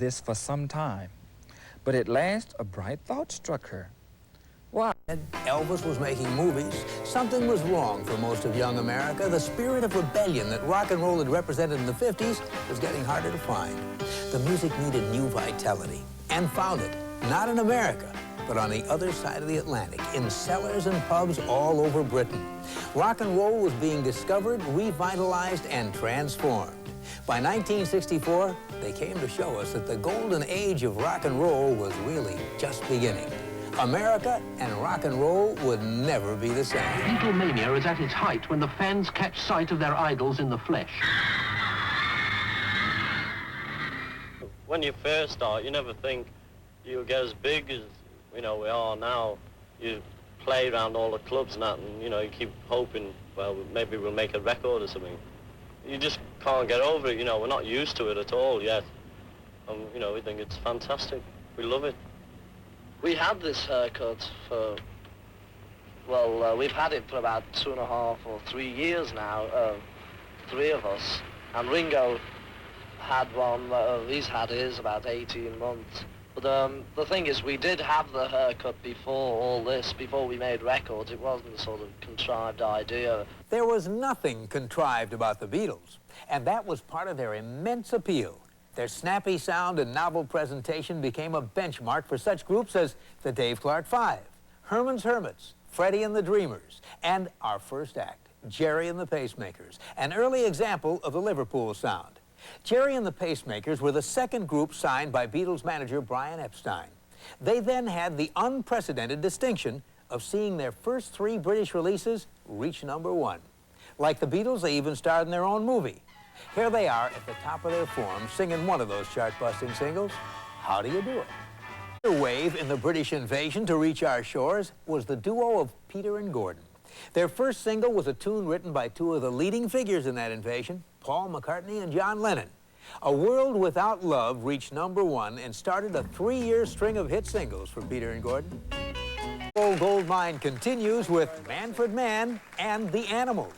this for some time, but at last a bright thought struck her. Why? Elvis was making movies. Something was wrong for most of young America. The spirit of rebellion that rock and roll had represented in the 50s was getting harder to find. The music needed new vitality, and found it, not in America, but on the other side of the Atlantic, in cellars and pubs all over Britain. Rock and roll was being discovered, revitalized, and transformed. By 1964, they came to show us that the golden age of rock and roll was really just beginning. America and rock and roll would never be the same. Beatlemania is at its height when the fans catch sight of their idols in the flesh. When you first start, you never think you'll get as big as, we are now. You play around all the clubs and that, and, you keep hoping, well, maybe we'll make a record or something. You just can't get over it, we're not used to it at all yet. We think it's fantastic. We love it. We had this haircut for, well, we've had it for about 2.5 or 3 years now, 3 of us. And Ringo had one, he's had his about 18 months. But the thing is, we did have the haircut before all this, before we made records. It wasn't a sort of contrived idea. There was nothing contrived about the Beatles, and that was part of their immense appeal. Their snappy sound and novel presentation became a benchmark for such groups as the Dave Clark Five, Herman's Hermits, Freddie and the Dreamers, and our first act, Jerry and the Pacemakers, an early example of the Liverpool sound. Jerry and the Pacemakers were the second group signed by Beatles manager Brian Epstein. They then had the unprecedented distinction of seeing their first 3 British releases reach #1. Like the Beatles, they even starred in their own movie. Here they are at the top of their form, singing one of those chart-busting singles, How Do You Do It? Another wave in the British invasion to reach our shores was the duo of Peter and Gordon. Their first single was a tune written by 2 of the leading figures in that invasion, Paul McCartney and John Lennon. A World Without Love reached #1 and started a 3-year string of hit singles for Peter and Gordon. Old Goldmine continues with Manfred Mann and the Animals.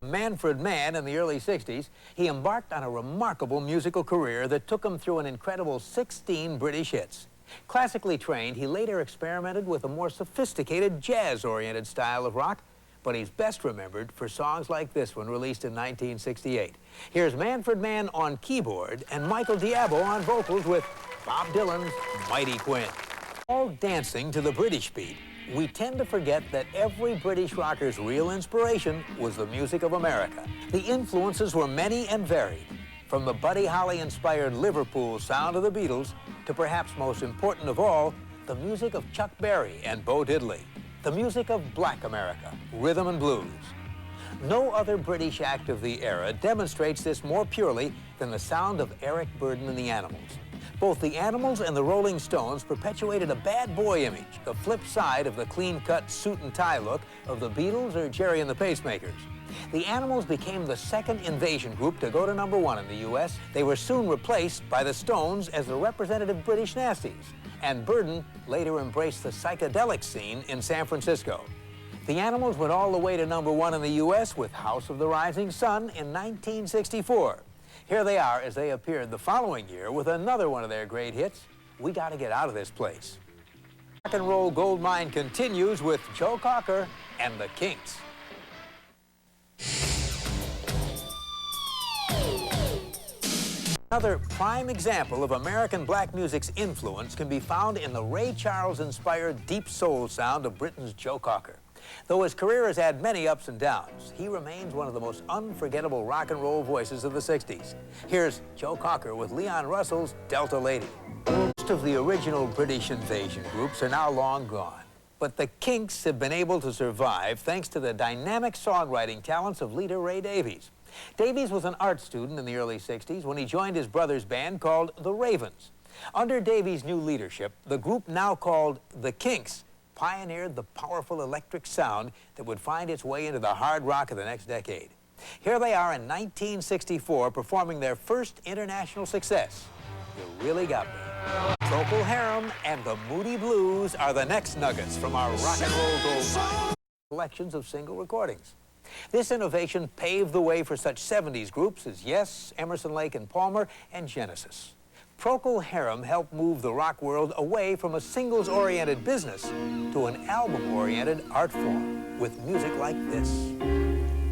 Manfred Mann in the early 60s, he embarked on a remarkable musical career that took him through an incredible 16 British hits. Classically trained, he later experimented with a more sophisticated jazz-oriented style of rock, but he's best remembered for songs like this one released in 1968. Here's Manfred Mann on keyboard and Michael Diabo on vocals with Bob Dylan's Mighty Quinn. All dancing to the British beat, we tend to forget that every British rocker's real inspiration was the music of America. The influences were many and varied, from the Buddy Holly-inspired Liverpool sound of the Beatles to perhaps most important of all, the music of Chuck Berry and Bo Diddley, the music of Black America, rhythm and blues. No other British act of the era demonstrates this more purely than the sound of Eric Burdon and the Animals. Both the Animals and the Rolling Stones perpetuated a bad boy image, the flip side of the clean-cut suit and tie look of the Beatles or Jerry and the Pacemakers. The Animals became the second invasion group to go to #1 in the U.S. They were soon replaced by the Stones as the representative British Nasties, and Burdon later embraced the psychedelic scene in San Francisco. The Animals went all the way to #1 in the U.S. with House of the Rising Sun in 1964. Here they are as they appeared the following year with another one of their great hits, We Gotta Get Out of This Place. Rock and Roll Goldmine continues with Joe Cocker and the Kinks. Another prime example of American black music's influence can be found in the Ray Charles-inspired deep soul sound of Britain's Joe Cocker. Though his career has had many ups and downs, he remains one of the most unforgettable rock and roll voices of the 60s. Here's Joe Cocker with Leon Russell's Delta Lady. Most of the original British invasion groups are now long gone, but the Kinks have been able to survive thanks to the dynamic songwriting talents of leader Ray Davies. Davies was an art student in the early 60s when he joined his brother's band called the Ravens. Under Davies' new leadership, the group now called the Kinks pioneered the powerful electric sound that would find its way into the hard rock of the next decade. Here they are in 1964 performing their first international success, You Really Got Me. Procol Harum and the Moody Blues are the next nuggets from our rock and roll gold mine collections of single recordings. This innovation paved the way for such 70s groups as Yes, Emerson, Lake and Palmer, and Genesis. Procol Harum helped move the rock world away from a singles-oriented business to an album-oriented art form with music like this.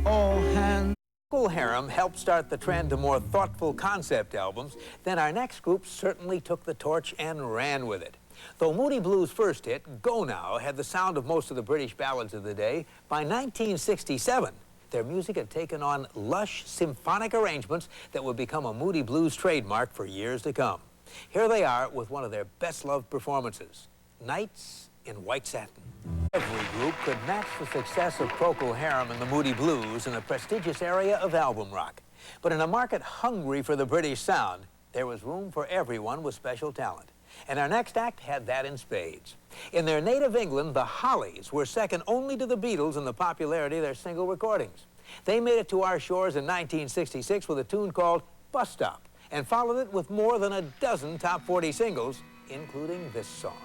All hands. Procol Harum helped start the trend to more thoughtful concept albums. Then our next group certainly took the torch and ran with it. Though Moody Blues' first hit, Go Now, had the sound of most of the British ballads of the day, by 1967, their music had taken on lush symphonic arrangements that would become a Moody Blues trademark for years to come. Here they are with one of their best-loved performances, Nights in White Satin. Every group could match the success of Procol Harum and the Moody Blues in the prestigious area of album rock. But in a market hungry for the British sound, there was room for everyone with special talent. And our next act had that in spades. In their native England, the Hollies were second only to the Beatles in the popularity of their single recordings. They made it to our shores in 1966 with a tune called Bus Stop, and followed it with more than a dozen top 40 singles, including this song.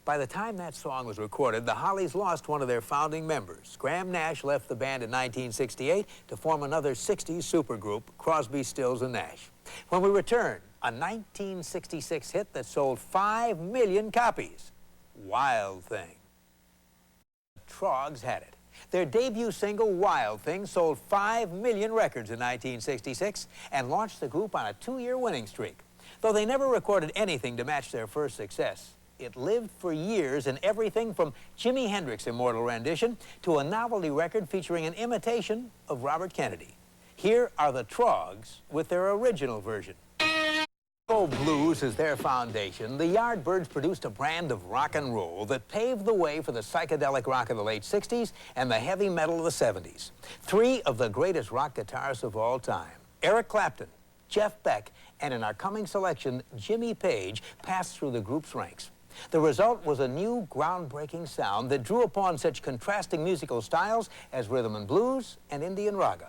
By the time that song was recorded, the Hollies lost one of their founding members. Graham Nash left the band in 1968 to form another 60s supergroup, Crosby, Stills and Nash. When we return, a 1966 hit that sold 5 million copies, Wild Thing. The Troggs had it. Their debut single, Wild Thing, sold 5 million records in 1966 and launched the group on a 2-year winning streak. Though they never recorded anything to match their first success, it lived for years in everything from Jimi Hendrix's immortal rendition to a novelty record featuring an imitation of Robert Kennedy. Here are the Troggs with their original version. Old blues is their foundation. The Yardbirds produced a brand of rock and roll that paved the way for the psychedelic rock of the late 60s and the heavy metal of the 70s. 3 of the greatest rock guitarists of all time, Eric Clapton, Jeff Beck, and in our coming selection, Jimmy Page, passed through the group's ranks. The result was a new, groundbreaking sound that drew upon such contrasting musical styles as rhythm and blues and Indian raga.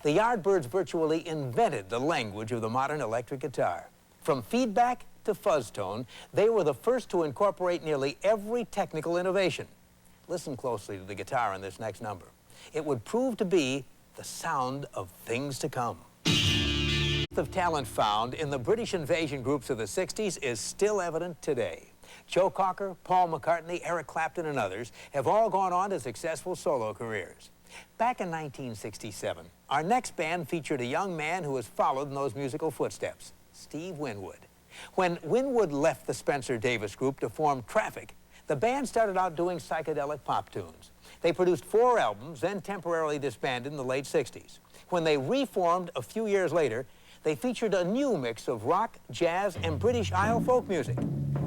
The Yardbirds virtually invented the language of the modern electric guitar. From feedback to fuzz tone, they were the first to incorporate nearly every technical innovation. Listen closely to the guitar in this next number. It would prove to be the sound of things to come. The talent found in the British invasion groups of the 60s is still evident today. Joe Cocker, Paul McCartney, Eric Clapton, and others have all gone on to successful solo careers. Back in 1967, our next band featured a young man who has followed in those musical footsteps, Steve Winwood. When Winwood left the Spencer Davis Group to form Traffic, the band started out doing psychedelic pop tunes. They produced 4 albums, then temporarily disbanded in the late 60s. When they reformed a few years later, they featured a new mix of rock, jazz, and British Isle folk music.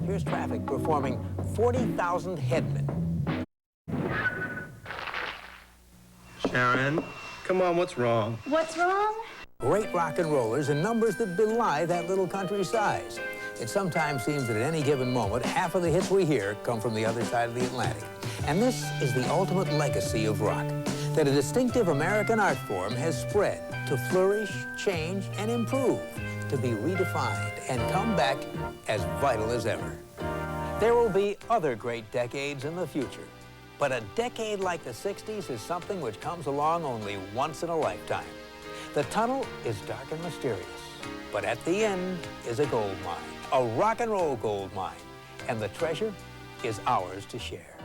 Here's Traffic performing 40,000 Headmen. Sharon, come on, what's wrong? What's wrong? Great rock and rollers in numbers that belie that little country size. It sometimes seems that at any given moment, half of the hits we hear come from the other side of the Atlantic. And this is the ultimate legacy of rock, that a distinctive American art form has spread to flourish, change, and improve, to be redefined and come back as vital as ever. There will be other great decades in the future, but a decade like the 60s is something which comes along only once in a lifetime. The tunnel is dark and mysterious, but at the end is a gold mine, a rock and roll gold mine, and the treasure is ours to share.